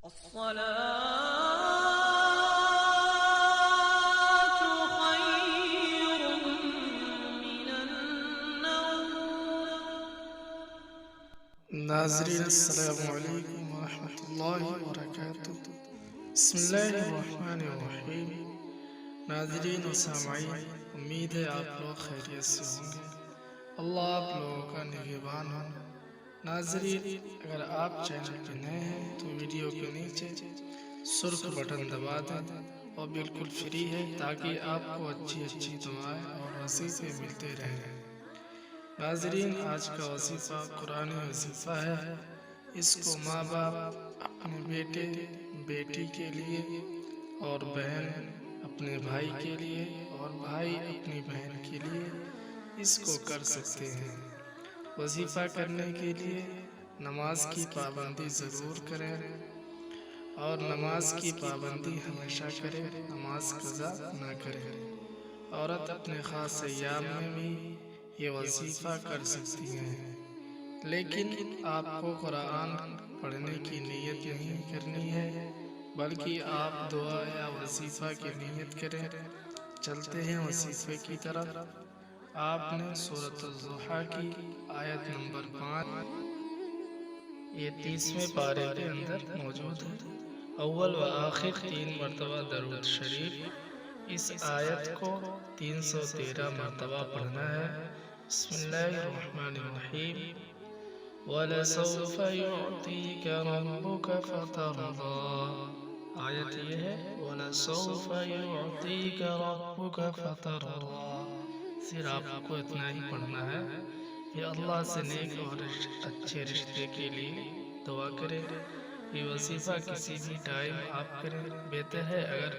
الصلاة خير من النوم. ناظرین السلام علیکم ورحمۃ اللہ وبرکاتہ۔ بسم اللہ الرحمن الرحیم۔ ناظرین و سامعین، امید ہے آپ لوگ خیریت سے ہوں گے۔ اللہ آپ لوگوں کا نگہبان ہو۔ ناظرین، اگر آپ چینل پہ نئے ہیں تو ویڈیو کے نیچے سرخ بٹن دبا دیں اور بالکل فری ہے تاکہ آپ کو اچھی دعائیں اور وظیفے ملتے رہیں۔ ناظرین، آج کا وظیفہ قرآن وظیفہ ہے۔ اس کو ماں باپ اپنے بیٹے بیٹی کے لیے اور بہن اپنے بھائی کے لیے اور بھائی اپنی بہن کے لیے اس کو کر سکتے ہیں۔ وظیفہ کرنے کے لیے نماز کی پابندی ضرور کریں اور نماز کی پابندی ہمیشہ کریں، نماز قضا نہ کریں۔ عورت اپنے خاص ایام میں بھی یہ وظیفہ کر سکتی ہیں، لیکن آپ کو قرآن پڑھنے کی نیت نہیں کرنی ہے، بلکہ آپ دعا یا وظیفہ کی نیت کریں۔ چلتے ہیں وظیفے کی طرف۔ آپ نے سورۃ الضحیٰ کی آیت نمبر 5 یہ 30ویں پارے کے اندر موجود ہے۔ اول و آخر 3 مرتبہ درود شریف، اس آیت کو 313 مرتبہ پڑھنا ہے۔ بسم اللہ الرحمن الرحیم۔ وَلَسَوْفَ يُعْطِيكَ رَبُّكَ فَتَرْضَىٰ۔ آیت یہ ہے وَلَسَوْفَ يُعْطِيكَ رَبُّكَ فَتَرْضَىٰ۔ صرف آپ کو اتنا ہی پڑھنا ہے کہ اللہ سے نیک اور اچھے رشتے کے لیے دعا کریں۔ یہ وظیفہ کسی بھی ٹائم آپ کریں، بہتر ہے اگر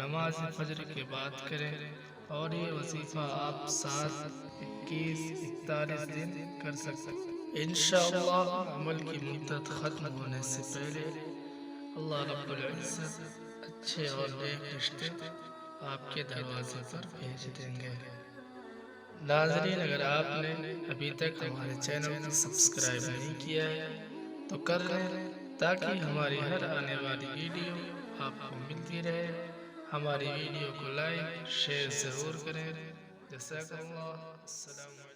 نماز فجر کے بعد کریں، اور یہ وظیفہ آپ 7، 21، 41 دن کر سکتے ہیں۔ انشاءاللہ عمل کی مدت ختم ہونے سے پہلے اللہ رب العزت اچھے اور نیک رشتے آپ کے دروازے پر بھیج دیں گے۔ ناظرین، اگر آپ نے ابھی تک ہمارے چینل کو سبسکرائب نہیں کیا ہے تو کر لیں تاکہ ہماری ہر آنے والی ویڈیو آپ کو ملتی رہے۔ ہماری ویڈیو کو لائک شیئر ضرور کریں۔ جزاک اللہ۔ السلام علیکم۔